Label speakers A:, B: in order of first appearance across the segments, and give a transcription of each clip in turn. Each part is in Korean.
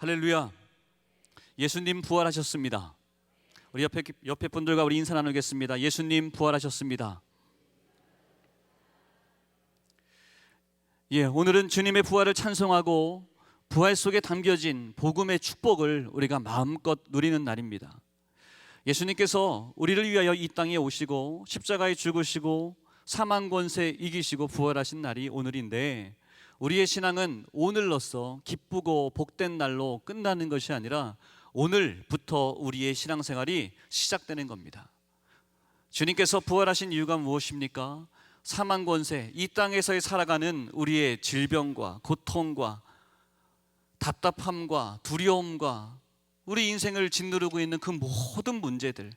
A: 할렐루야. 예수님 부활하셨습니다. 우리 옆에 분들과 우리 인사 나누겠습니다. 예수님 부활하셨습니다. 오늘은 주님의 부활을 찬송하고 부활 속에 담겨진 복음의 축복을 우리가 마음껏 누리는 날입니다. 예수님께서 우리를 위하여 이 땅에 오시고 십자가에 죽으시고 사망 권세 이기시고 부활하신 날이 오늘인데, 우리의 신앙은 오늘로써 기쁘고 복된 날로 끝나는 것이 아니라 오늘부터 우리의 신앙생활이 시작되는 겁니다. 주님께서 부활하신 이유가 무엇입니까? 사망 권세, 이 땅에서의 살아가는 우리의 질병과 고통과 답답함과 두려움과 우리 인생을 짓누르고 있는 그 모든 문제들,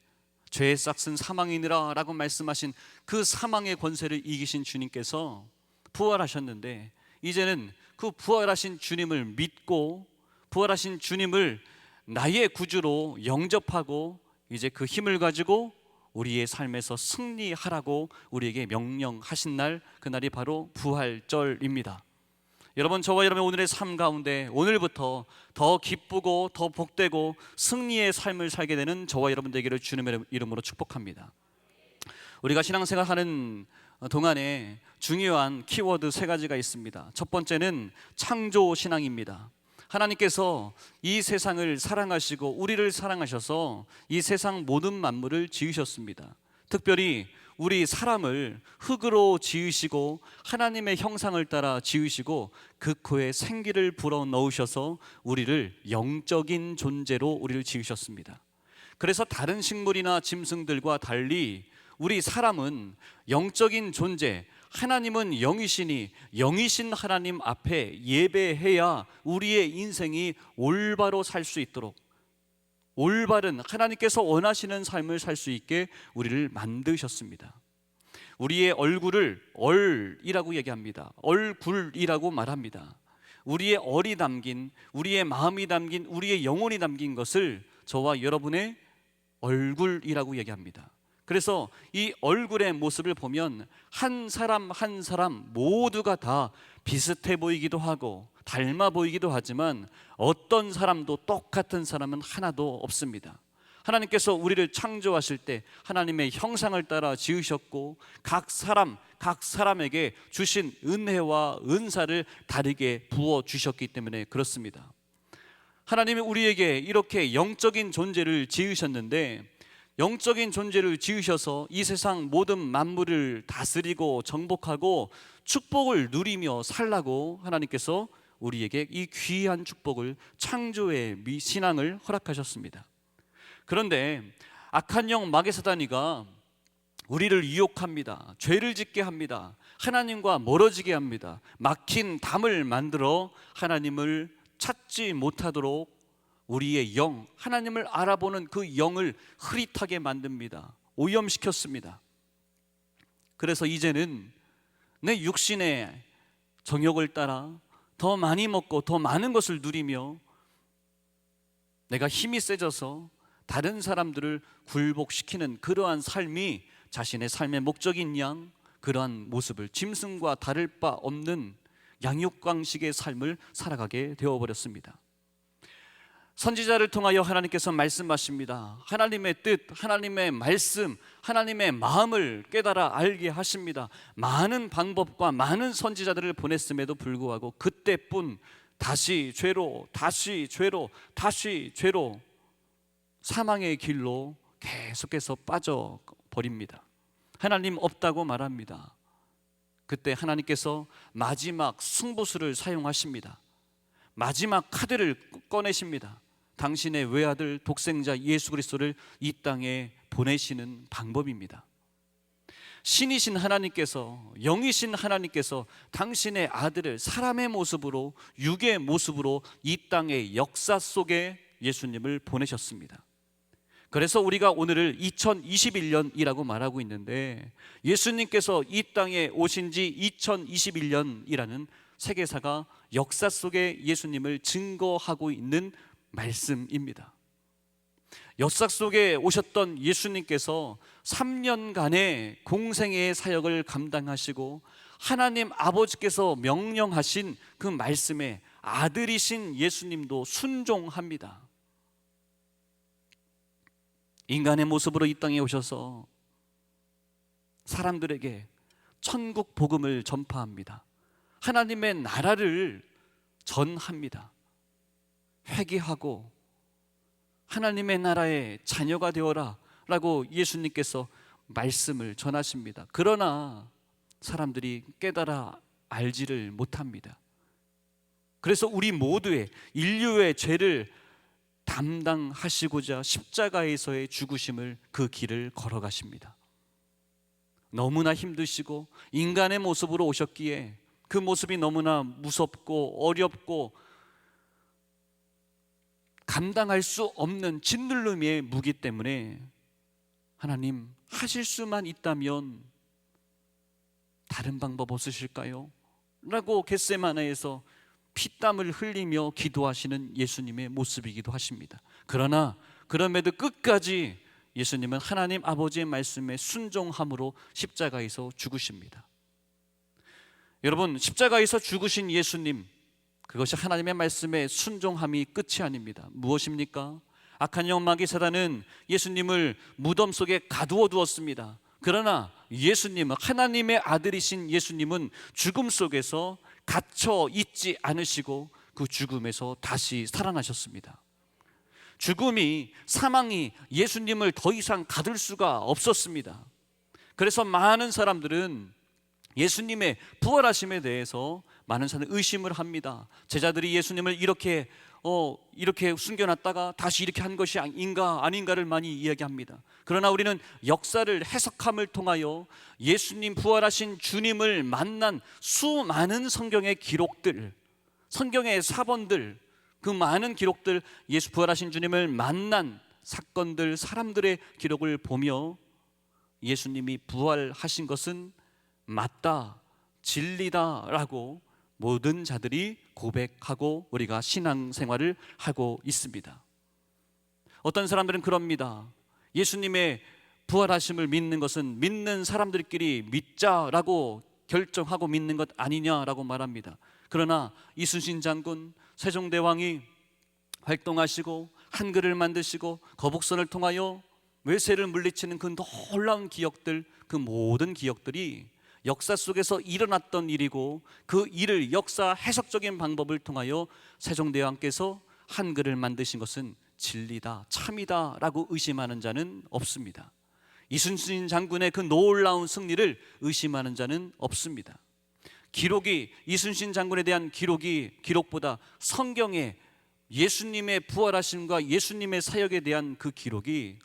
A: 죄의 싹은 사망이니라 라고 말씀하신 그 사망의 권세를 이기신 주님께서 부활하셨는데, 이제는 그 부활하신 주님을 믿고 부활하신 주님을 나의 구주로 영접하고 이제 그 힘을 가지고 우리의 삶에서 승리하라고 우리에게 명령하신 날, 그날이 바로 부활절입니다. 여러분, 저와 여러분의 오늘의 삶 가운데 오늘부터 더 기쁘고 더 복되고 승리의 삶을 살게 되는 저와 여러분 되기를 주님의 이름으로 축복합니다. 우리가 신앙생활하는 동안에 중요한 키워드 3가지가 있습니다. 첫 번째는 창조 신앙입니다. 하나님께서 이 세상을 사랑하시고 우리를 사랑하셔서 이 세상 모든 만물을 지으셨습니다. 특별히 우리 사람을 흙으로 지으시고 하나님의 형상을 따라 지으시고 그 코에 생기를 불어넣으셔서 우리를 영적인 존재로 우리를 지으셨습니다. 그래서 다른 식물이나 짐승들과 달리 우리 사람은 영적인 존재, 하나님은 영이시니 영이신 하나님 앞에 예배해야 우리의 인생이 올바로 살 수 있도록, 올바른 하나님께서 원하시는 삶을 살 수 있게 우리를 만드셨습니다. 우리의 얼굴을 얼이라고 얘기합니다. 얼굴이라고 말합니다. 우리의 얼이 담긴, 우리의 마음이 담긴, 우리의 영혼이 담긴 것을 저와 여러분의 얼굴이라고 얘기합니다. 그래서 이 얼굴의 모습을 보면 한 사람 한 사람 모두가 다 비슷해 보이기도 하고 닮아 보이기도 하지만 어떤 사람도 똑같은 사람은 하나도 없습니다. 하나님께서 우리를 창조하실 때 하나님의 형상을 따라 지으셨고 각 사람에게 주신 은혜와 은사를 다르게 부어주셨기 때문에 그렇습니다. 하나님이 우리에게 이렇게 영적인 존재를 지으셨는데, 영적인 존재를 지으셔서 이 세상 모든 만물을 다스리고 정복하고 축복을 누리며 살라고 하나님께서 우리에게 이 귀한 축복을, 창조의 신앙을 허락하셨습니다. 그런데 악한 영 마귀 사단이가 우리를 유혹합니다. 죄를 짓게 합니다. 하나님과 멀어지게 합니다. 막힌 담을 만들어 하나님을 찾지 못하도록 우리의 영, 하나님을 알아보는 그 영을 흐릿하게 만듭니다. 오염시켰습니다. 그래서 이제는 내 육신의 정욕을 따라 더 많이 먹고 더 많은 것을 누리며 내가 힘이 세져서 다른 사람들을 굴복시키는 그러한 삶이 자신의 삶의 목적인 양, 그러한 모습을 짐승과 다를 바 없는 양육강식의 삶을 살아가게 되어버렸습니다. 선지자를 통하여 하나님께서 말씀하십니다. 하나님의 뜻, 하나님의 말씀, 하나님의 마음을 깨달아 알게 하십니다. 많은 방법과 많은 선지자들을 보냈음에도 불구하고 그때뿐 다시 죄로 사망의 길로 계속해서 빠져버립니다. 하나님 없다고 말합니다. 그때 하나님께서 마지막 승부수를 사용하십니다. 마지막 카드를 꺼내십니다. 당신의 외아들 독생자 예수 그리스도를 이 땅에 보내시는 방법입니다. 신이신 하나님께서, 영이신 하나님께서 당신의 아들을 사람의 모습으로, 육의 모습으로 이 땅의 역사 속에 예수님을 보내셨습니다. 그래서 우리가 오늘을 2021년이라고 말하고 있는데, 예수님께서 이 땅에 오신 지 2021년이라는 세계사가 역사 속에 예수님을 증거하고 있는 말씀입니다. 역사 속에 오셨던 예수님께서 3년간의 공생애의 사역을 감당하시고 하나님 아버지께서 명령하신 그 말씀에 아들이신 예수님도 순종합니다. 인간의 모습으로 이 땅에 오셔서 사람들에게 천국 복음을 전파합니다. 하나님의 나라를 전합니다. 회개하고 하나님의 나라의 자녀가 되어라 라고 예수님께서 말씀을 전하십니다. 그러나 사람들이 깨달아 알지를 못합니다. 그래서 우리 모두의 인류의 죄를 담당하시고자 십자가에서의 죽으심을 그 길을 걸어가십니다. 너무나 힘드시고 인간의 모습으로 오셨기에 그 모습이 너무나 무섭고 어렵고 감당할 수 없는 짓눌림의 무기 때문에 하나님, 하실 수만 있다면 다른 방법 없으실까요? 라고 겟세마네에서 피땀을 흘리며 기도하시는 예수님의 모습이기도 하십니다. 그러나 그럼에도 끝까지 예수님은 하나님 아버지의 말씀에 순종함으로 십자가에서 죽으십니다. 여러분, 십자가에서 죽으신 예수님, 그것이 하나님의 말씀에 순종함이 끝이 아닙니다. 무엇입니까? 악한 영 마귀 사단은 예수님을 무덤 속에 가두어 두었습니다. 그러나 예수님은, 하나님의 아들이신 예수님은 죽음 속에서 갇혀 있지 않으시고 그 죽음에서 다시 살아나셨습니다. 죽음이, 사망이 예수님을 더 이상 가둘 수가 없었습니다. 그래서 많은 사람들은 예수님의 부활하심에 대해서 많은 사람들이 의심을 합니다. 제자들이 예수님을 이렇게 숨겨놨다가 다시 이렇게 한 것이 아닌가를 많이 이야기합니다. 그러나 우리는 역사를 해석함을 통하여 예수님, 부활하신 주님을 만난 수많은 성경의 기록들, 성경의 사본들, 그 많은 기록들, 예수 부활하신 주님을 만난 사건들, 사람들의 기록을 보며 예수님이 부활하신 것은 맞다, 진리다 라고 모든 자들이 고백하고 우리가 신앙생활을 하고 있습니다. 어떤 사람들은 그럽니다. 예수님의 부활하심을 믿는 것은 믿는 사람들끼리 믿자라고 결정하고 믿는 것 아니냐라고 말합니다. 그러나 이순신 장군, 세종대왕이 활동하시고 한글을 만드시고 거북선을 통하여 외세를 물리치는 그 놀라운 기억들, 그 모든 기억들이 역사 속에서 일어났던 일이고, 그 일을 역사 해석적인 방법을 통하여 세종대왕께서 한글을 만드신 것은 진리다, 참이다 라고 의심하는 자는 없습니다. 이순신 장군의 그 놀라운 승리를 의심하는 자는 없습니다. 기록이, 이순신 장군에 대한 기록보다 성경에 예수님의 부활하심과 예수님의 사역에 대한 그 기록이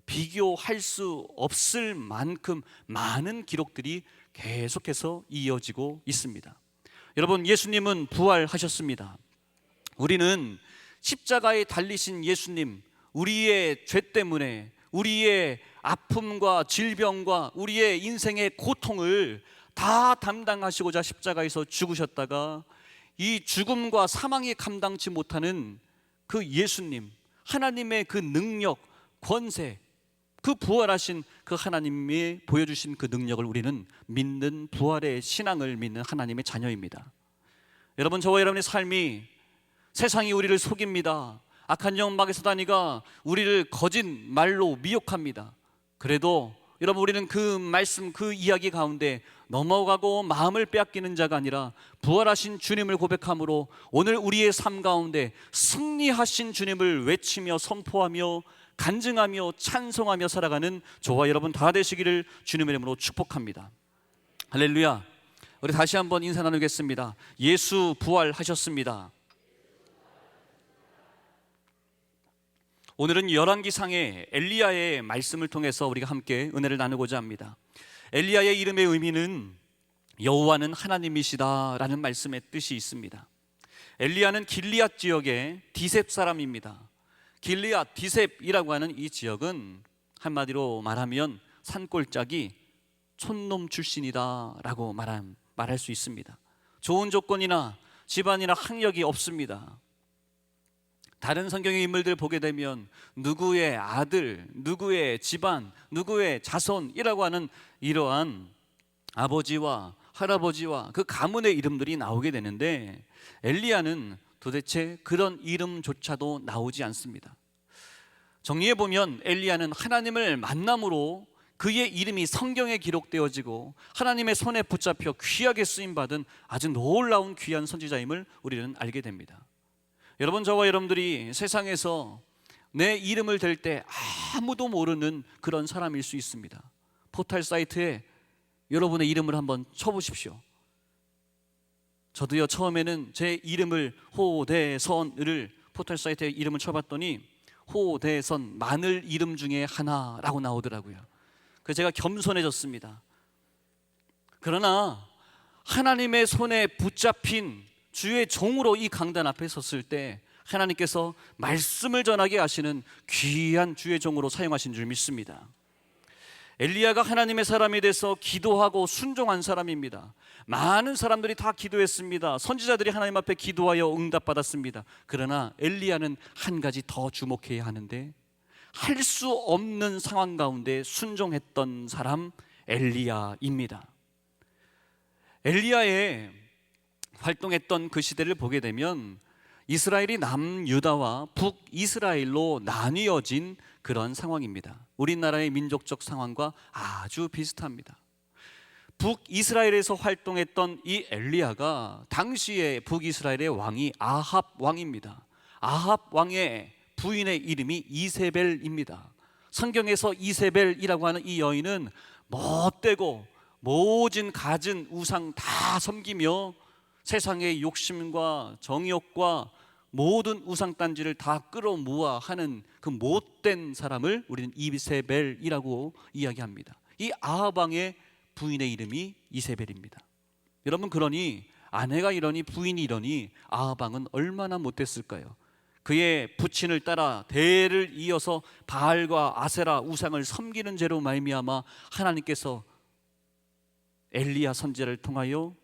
A: 비교할 수 없을 만큼 많은 기록들이 계속해서 이어지고 있습니다. 여러분, 예수님은 부활하셨습니다. 우리는 십자가에 달리신 예수님, 우리의 죄 때문에 우리의 아픔과 질병과 우리의 인생의 고통을 다 담당하시고자 십자가에서 죽으셨다가 이 죽음과 사망이 감당치 못하는 그 예수님, 하나님의 그 능력, 권세, 그 부활하신 그 하나님이 보여주신 그 능력을 우리는 믿는, 부활의 신앙을 믿는 하나님의 자녀입니다. 여러분, 저와 여러분의 삶이, 세상이 우리를 속입니다. 악한 영 마귀 사단이가 우리를 거짓말로 미혹합니다. 그래도 여러분, 우리는 그 말씀, 그 이야기 가운데 넘어가고 마음을 빼앗기는 자가 아니라 부활하신 주님을 고백함으로 오늘 우리의 삶 가운데 승리하신 주님을 외치며 선포하며 간증하며 찬송하며 살아가는 저와 여러분 다 되시기를 주님의 이름으로 축복합니다. 할렐루야. 우리 다시 한번 인사 나누겠습니다. 예수 부활하셨습니다. 오늘은 열왕기상의 엘리야의 말씀을 통해서 우리가 함께 은혜를 나누고자 합니다. 엘리야의 이름의 의미는 여호와는 하나님이시다라는 말씀의 뜻이 있습니다. 엘리야는 길리앗 지역의 디셉 사람입니다. 길리앗, 디셉이라고 하는 이 지역은 한마디로 말하면 산골짜기 촌놈 출신이다 라고 말할 수 있습니다. 좋은 조건이나 집안이나 학력이 없습니다. 다른 성경의 인물들을 보게 되면 누구의 아들, 누구의 집안, 누구의 자손이라고 하는 이러한 아버지와 할아버지와 그 가문의 이름들이 나오게 되는데 엘리야는 도대체 그런 이름조차도 나오지 않습니다. 정리해 보면 엘리야는 하나님을 만남으로 그의 이름이 성경에 기록되어지고 하나님의 손에 붙잡혀 귀하게 쓰임받은 아주 놀라운 귀한 선지자임을 우리는 알게 됩니다. 여러분, 저와 여러분들이 세상에서 내 이름을 댈 때 아무도 모르는 그런 사람일 수 있습니다. 포털 사이트에 여러분의 이름을 한번 쳐보십시오. 저도요, 처음에는 제 이름을 호대선을 포털 사이트에 이름을 쳐봤더니 호대선, 마늘 이름 중에 하나라고 나오더라고요. 그래서 제가 겸손해졌습니다. 그러나 하나님의 손에 붙잡힌 주의 종으로 이 강단 앞에 섰을 때 하나님께서 말씀을 전하게 하시는 귀한 주의 종으로 사용하신 줄 믿습니다. 엘리야가 하나님의 사람이 돼서 기도하고 순종한 사람입니다. 많은 사람들이 다 기도했습니다. 선지자들이 하나님 앞에 기도하여 응답받았습니다. 그러나 엘리야는 한 가지 더 주목해야 하는데, 할 수 없는 상황 가운데 순종했던 사람 엘리야입니다. 엘리야의 활동했던 그 시대를 보게 되면 이스라엘이 남유다와 북이스라엘로 나뉘어진 그런 상황입니다. 우리나라의 민족적 상황과 아주 비슷합니다. 북이스라엘에서 활동했던 이 엘리야가 당시에 북이스라엘의 왕이 아합 왕입니다. 아합 왕의 부인의 이름이 이세벨입니다. 성경에서 이세벨이라고 하는 이 여인은 멋대고 모진 갖은 우상 다 섬기며 세상의 욕심과 정욕과 모든 우상단지를 다 끌어모아 하는 그 못된 사람을 우리는 이세벨이라고 이야기합니다. 이 아합 왕의 부인의 이름이 이세벨입니다. 여러분, 그러니 아내가 이러니 부인이 이러니 아합 왕은 얼마나 못됐을까요? 그의 부친을 따라 대를 이어서 바알과 아세라 우상을 섬기는 죄로 말미암아 하나님께서 엘리야 선지자를 통하여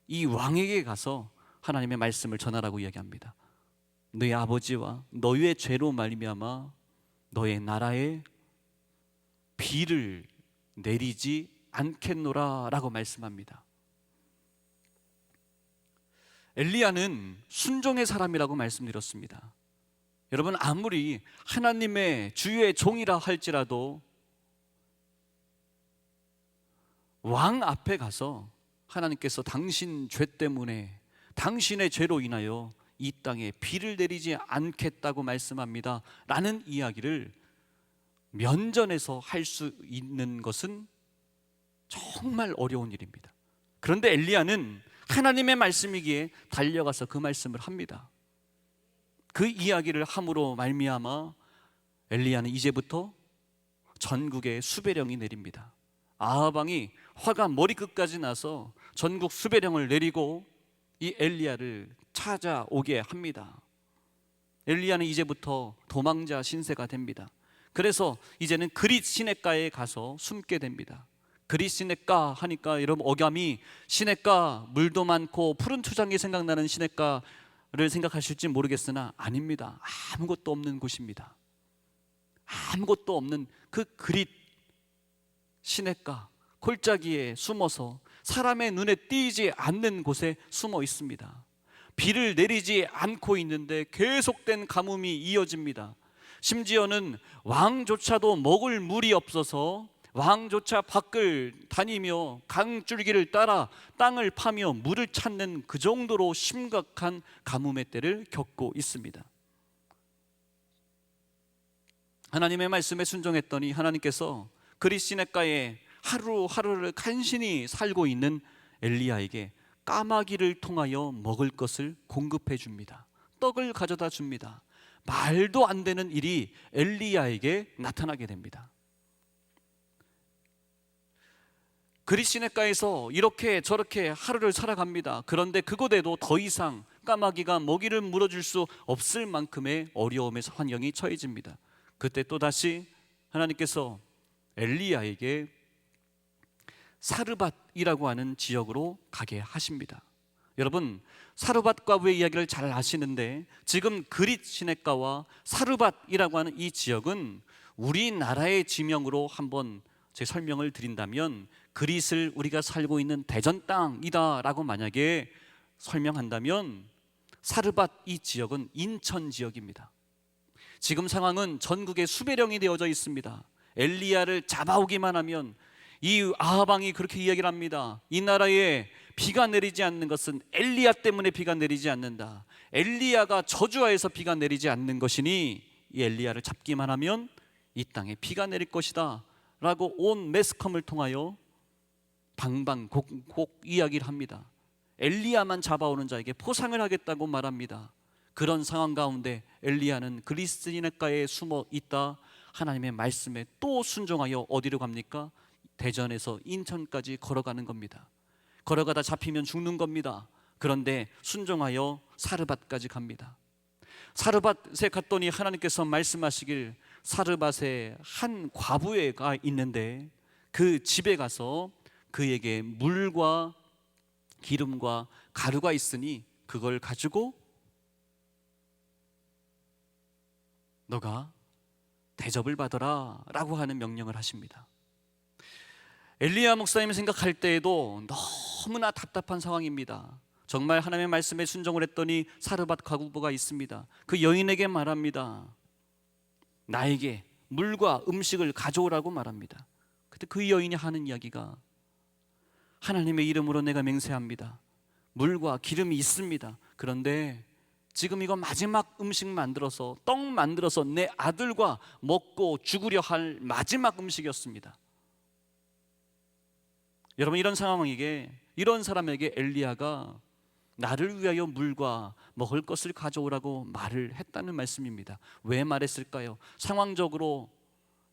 A: 이 왕에게 가서 하나님의 말씀을 전하라고 이야기합니다. 너의 아버지와 너의 죄로 말미암아 너의 나라에 비를 내리지 않겠노라 라고 말씀합니다. 엘리야는 순종의 사람이라고 말씀드렸습니다. 여러분, 아무리 하나님의 주의 종이라 할지라도 왕 앞에 가서 하나님께서 당신 죄 때문에 당신의 죄로 인하여 이 땅에 비를 내리지 않겠다고 말씀합니다 라는 이야기를 면전에서 할 수 있는 것은 정말 어려운 일입니다. 그런데 엘리야는 하나님의 말씀이기에 달려가서 그 말씀을 합니다. 그 이야기를 함으로 말미암아 엘리야는 이제부터 전국에 수배령이 내립니다. 아합 왕이 화가 머리끝까지 나서 전국 수배령을 내리고 이 엘리야를 찾아오게 합니다. 엘리야는 이제부터 도망자 신세가 됩니다. 그래서 이제는 그릿 시냇가에 가서 숨게 됩니다. 그릿 시냇가 하니까 여러분, 억양이 시냇가, 물도 많고 푸른 초장이 생각나는 시냇가를 생각하실지 모르겠으나 아닙니다. 아무것도 없는 곳입니다. 아무것도 없는 그 그릿 시냇가 골짜기에 숨어서 사람의 눈에 띄지 않는 곳에 숨어 있습니다. 비를 내리지 않고 있는데 계속된 가뭄이 이어집니다. 심지어는 왕조차도 먹을 물이 없어서 왕조차 밖을 다니며 강줄기를 따라 땅을 파며 물을 찾는 그 정도로 심각한 가뭄의 때를 겪고 있습니다. 하나님의 말씀에 순종했더니 하나님께서 그릿 시냇가에 하루하루를 간신히 살고 있는 엘리야에게 까마귀를 통하여 먹을 것을 공급해 줍니다. 떡을 가져다 줍니다. 말도 안 되는 일이 엘리야에게 나타나게 됩니다. 그릿 시냇가에서 이렇게 저렇게 하루를 살아갑니다. 그런데 그곳에도 더 이상 까마귀가 먹이를 물어줄 수 없을 만큼의 어려움의 환경이 처해집니다. 그때 또다시 하나님께서 엘리야에게 사르밧이라고 하는 지역으로 가게 하십니다. 여러분, 사르밧 과부의 이야기를 잘 아시는데 지금 그릿 시냇가와 사르밧이라고 하는 이 지역은 우리나라의 지명으로 한번 제 설명을 드린다면 그릿을 우리가 살고 있는 대전 땅이다라고 만약에 설명한다면 사르밧 이 지역은 인천 지역입니다. 지금 상황은 전국에 수배령이 되어져 있습니다. 엘리야를 잡아오기만 하면 이 아합 왕이 그렇게 이야기를 합니다. 이 나라에 비가 내리지 않는 것은 엘리야 때문에 비가 내리지 않는다. 엘리야가 저주하여서 비가 내리지 않는 것이니 이 엘리야를 잡기만 하면 이 땅에 비가 내릴 것이다 라고 온 매스컴을 통하여 방방곡곡 이야기를 합니다. 엘리야만 잡아오는 자에게 포상을 하겠다고 말합니다. 그런 상황 가운데 엘리야는 그리스도인가에 숨어 있다 하나님의 말씀에 또 순종하여 어디로 갑니까? 대전에서 인천까지 걸어가는 겁니다. 걸어가다 잡히면 죽는 겁니다. 그런데 순종하여 사르밧까지 갑니다. 사르밧에 갔더니 하나님께서 말씀하시길 사르밧에 한 과부가 있는데 그 집에 가서 그에게 물과 기름과 가루가 있으니 그걸 가지고 너가 대접을 받아라 라고 하는 명령을 하십니다. 엘리야 목사님이 생각할 때에도 너무나 답답한 상황입니다. 정말 하나님의 말씀에 순종을 했더니 사르밧 과부가 있습니다. 그 여인에게 말합니다. 나에게 물과 음식을 가져오라고 말합니다. 그때 그 여인이 하는 이야기가 하나님의 이름으로 내가 맹세합니다. 물과 기름이 있습니다. 그런데 지금 이거 마지막 음식 만들어서 떡 만들어서 내 아들과 먹고 죽으려 할 마지막 음식이었습니다. 여러분, 이런 상황에게, 이런 사람에게 엘리야가 나를 위하여 물과 먹을 것을 가져오라고 말을 했다는 말씀입니다. 왜 말했을까요? 상황적으로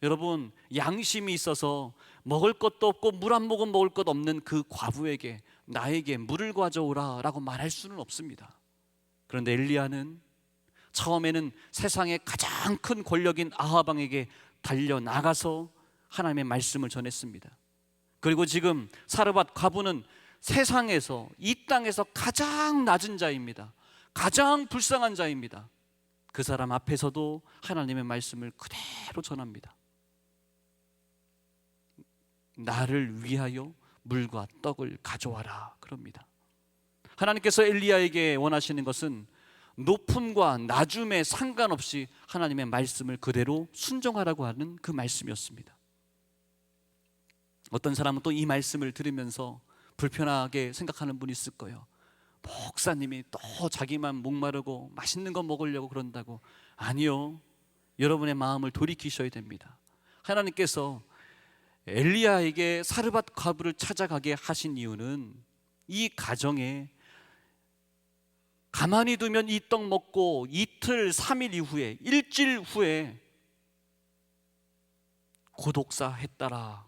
A: 여러분, 양심이 있어서 먹을 것도 없고 물 한 모금 먹을 것 없는 그 과부에게 나에게 물을 가져오라 라고 말할 수는 없습니다. 그런데 엘리야는 처음에는 세상의 가장 큰 권력인 아합 왕에게 달려나가서 하나님의 말씀을 전했습니다. 그리고 지금 사르밧 과부는 세상에서, 이 땅에서 가장 낮은 자입니다. 가장 불쌍한 자입니다. 그 사람 앞에서도 하나님의 말씀을 그대로 전합니다. 나를 위하여 물과 떡을 가져와라 그럽니다. 하나님께서 엘리야에게 원하시는 것은 높음과 낮음에 상관없이 하나님의 말씀을 그대로 순종하라고 하는 그 말씀이었습니다. 어떤 사람은 또 이 말씀을 들으면서 불편하게 생각하는 분이 있을 거예요. 목사님이 또 자기만 목마르고 맛있는 거 먹으려고 그런다고. 아니요, 여러분의 마음을 돌이키셔야 됩니다. 하나님께서 엘리야에게 사르밧 과부를 찾아가게 하신 이유는 이 가정에 가만히 두면 이 떡 먹고 이틀 3일 이후에, 일주일 후에 고독사 했더라,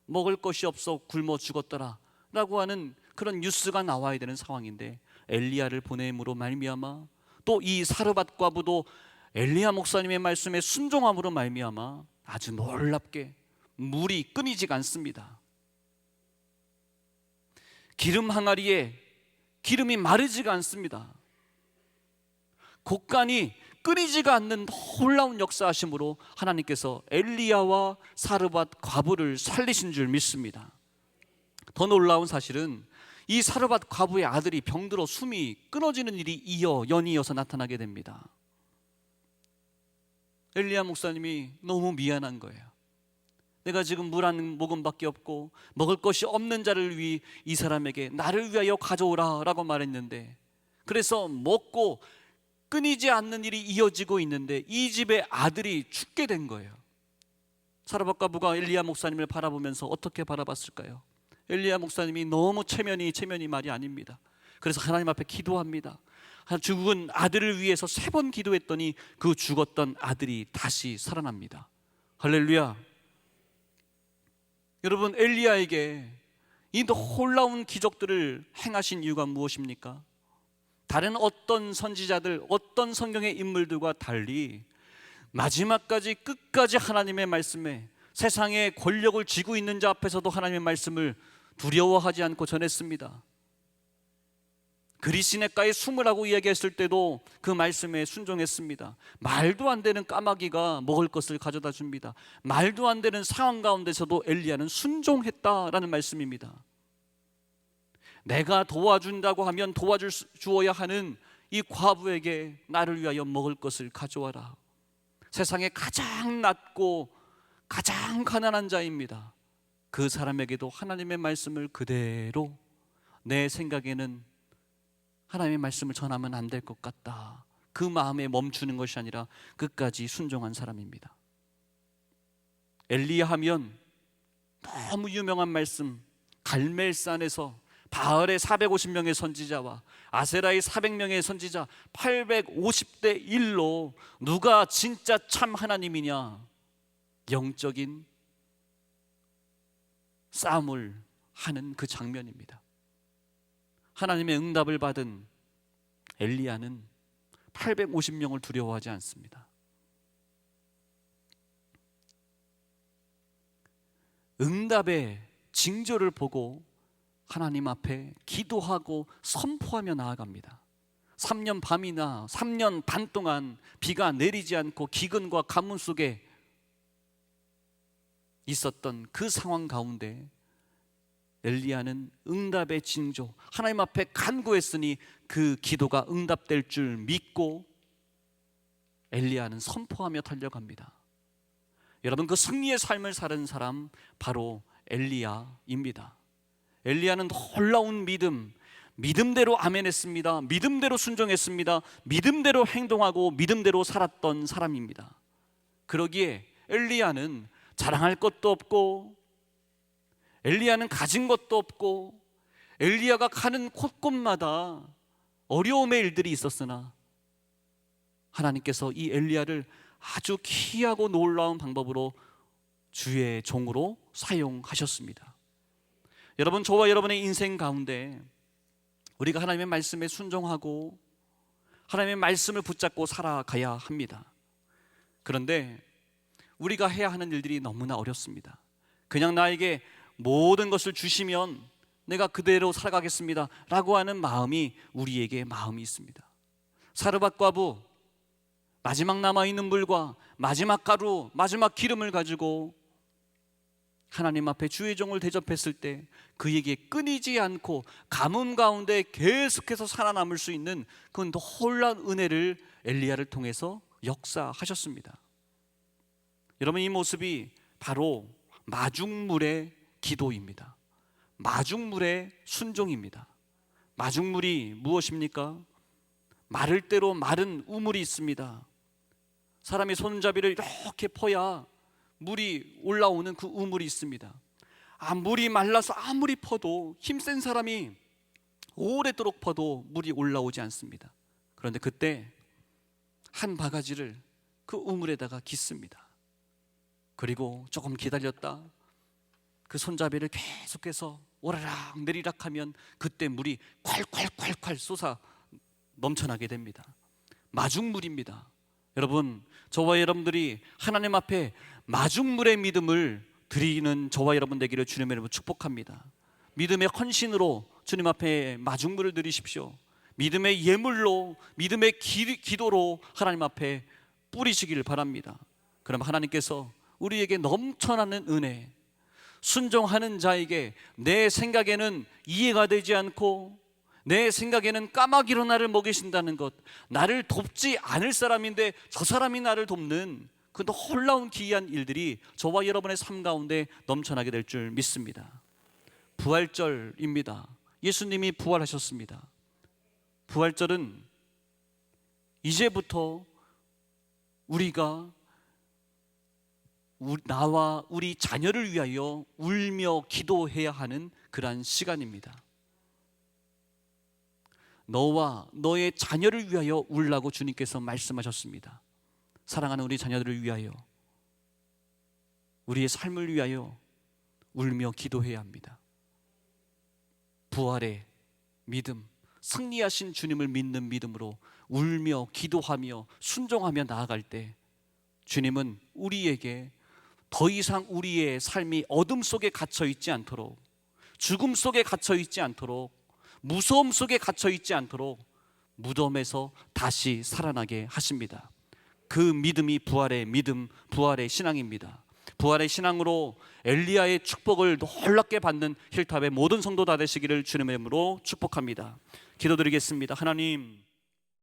A: 먹을 것이 없어 굶어 죽었더라 라고 하는 그런 뉴스가 나와야 되는 상황인데, 엘리야를 보냄으로 말미암아 또 이 사르밧 과부도 엘리야 목사님의 말씀에 순종함으로 말미암아 아주 놀랍게 물이 끊이지가 않습니다. 기름 항아리에 기름이 마르지가 않습니다. 곡간이 끊이지가 않는 놀라운 역사하심으로 하나님께서 엘리야와 사르밧 과부를 살리신 줄 믿습니다. 더 놀라운 사실은 이 사르밧 과부의 아들이 병들어 숨이 끊어지는 일이 연이어서 나타나게 됩니다. 엘리야 목사님이 너무 미안한 거예요. 내가 지금 물 한 모금밖에 없고 먹을 것이 없는 자를 위해 이 사람에게 나를 위하여 가져오라 라고 말했는데, 그래서 먹고 끊이지 않는 일이 이어지고 있는데 이 집의 아들이 죽게 된 거예요. 사르밧 과부가 엘리야 목사님을 바라보면서 어떻게 바라봤을까요? 엘리야 목사님이 너무 체면이 말이 아닙니다. 그래서 하나님 앞에 기도합니다. 죽은 아들을 위해서 3번 기도했더니 그 죽었던 아들이 다시 살아납니다. 할렐루야. 여러분, 엘리야에게 이 놀라운 기적들을 행하신 이유가 무엇입니까? 다른 어떤 선지자들, 어떤 성경의 인물들과 달리 마지막까지 끝까지 하나님의 말씀에, 세상의 권력을 쥐고 있는 자 앞에서도 하나님의 말씀을 두려워하지 않고 전했습니다. 그리시네가에 숨으라고 이야기했을 때도 그 말씀에 순종했습니다. 말도 안 되는 까마귀가 먹을 것을 가져다 줍니다. 말도 안 되는 상황 가운데서도 엘리야는 순종했다라는 말씀입니다. 내가 도와준다고 하면 주어야 하는 이 과부에게 나를 위하여 먹을 것을 가져와라. 세상에 가장 낮고 가장 가난한 자입니다. 그 사람에게도 하나님의 말씀을 그대로, 내 생각에는 하나님의 말씀을 전하면 안 될 것 같다, 그 마음에 멈추는 것이 아니라 끝까지 순종한 사람입니다. 엘리야 하면 너무 유명한 말씀, 갈멜산에서 바알의 450명의 선지자와 아세라의 400명의 선지자 850대 1로 누가 진짜 참 하나님이냐, 영적인 싸움을 하는 그 장면입니다. 하나님의 응답을 받은 엘리야는 850명을 두려워하지 않습니다. 응답의 징조를 보고 하나님 앞에 기도하고 선포하며 나아갑니다. 3년 밤이나 3년 반 동안 비가 내리지 않고 기근과 가뭄 속에 있었던 그 상황 가운데 엘리야는 응답의 징조, 하나님 앞에 간구했으니 그 기도가 응답될 줄 믿고 엘리야는 선포하며 달려갑니다. 여러분, 그 승리의 삶을 사는 사람 바로 엘리야입니다. 엘리야는 놀라운 믿음대로 아멘했습니다. 믿음대로 순종했습니다. 믿음대로 행동하고 믿음대로 살았던 사람입니다. 그러기에 엘리야는 자랑할 것도 없고, 엘리야는 가진 것도 없고, 엘리야가 가는 곳곳마다 어려움의 일들이 있었으나 하나님께서 이 엘리야를 아주 귀하고 놀라운 방법으로 주의 종으로 사용하셨습니다. 여러분, 저와 여러분의 인생 가운데 우리가 하나님의 말씀에 순종하고 하나님의 말씀을 붙잡고 살아가야 합니다. 그런데 우리가 해야 하는 일들이 너무나 어렵습니다. 그냥 나에게 모든 것을 주시면 내가 그대로 살아가겠습니다 라고 하는 마음이 우리에게 마음이 있습니다. 사르밧 과부, 마지막 남아있는 물과 마지막 가루, 마지막 기름을 가지고 하나님 앞에 주의 종을 대접했을 때 그에게 끊이지 않고 가뭄 가운데 계속해서 살아남을 수 있는 그 놀라운 은혜를 엘리야를 통해서 역사하셨습니다. 여러분, 이 모습이 바로 마중물의 기도입니다. 마중물의 순종입니다. 마중물이 무엇입니까? 마를 대로 마른 우물이 있습니다. 사람이 손잡이를 이렇게 퍼야 물이 올라오는 그 우물이 있습니다. 물이 말라서 아무리 퍼도, 힘센 사람이 오래도록 퍼도 물이 올라오지 않습니다. 그런데 그때 한 바가지를 그 우물에다가 깃습니다. 그리고 조금 기다렸다 그 손잡이를 계속해서 오르락 내리락 하면 그때 물이 콸콸콸콸 쏟아 넘쳐나게 됩니다. 마중물입니다. 여러분, 저와 여러분들이 하나님 앞에 마중물의 믿음을 드리는 저와 여러분 되기를 주님의 이름으로 축복합니다. 믿음의 헌신으로 주님 앞에 마중물을 드리십시오. 믿음의 예물로, 믿음의 기도로 하나님 앞에 뿌리시기를 바랍니다. 그럼 하나님께서 우리에게 넘쳐나는 은혜, 순종하는 자에게 내 생각에는 이해가 되지 않고 내 생각에는 까마귀로 나를 먹이신다는 것, 나를 돕지 않을 사람인데 저 사람이 나를 돕는 그 놀라운 기이한 일들이 저와 여러분의 삶 가운데 넘쳐나게 될 줄 믿습니다. 부활절입니다. 예수님이 부활하셨습니다. 부활절은 이제부터 우리가 나와 우리 자녀를 위하여 울며 기도해야 하는 그러한 시간입니다. 너와 너의 자녀를 위하여 울라고 주님께서 말씀하셨습니다. 사랑하는 우리 자녀들을 위하여, 우리의 삶을 위하여 울며 기도해야 합니다. 부활의 믿음, 승리하신 주님을 믿는 믿음으로 울며 기도하며 순종하며 나아갈 때 주님은 우리에게 더 이상 우리의 삶이 어둠 속에 갇혀 있지 않도록, 죽음 속에 갇혀 있지 않도록, 무서움 속에 갇혀 있지 않도록 무덤에서 다시 살아나게 하십니다. 그 믿음이 부활의 믿음, 부활의 신앙입니다. 부활의 신앙으로 엘리야의 축복을 놀랍게 받는 힐탑의 모든 성도 다 되시기를 주님의 이름으로 축복합니다. 기도드리겠습니다. 하나님,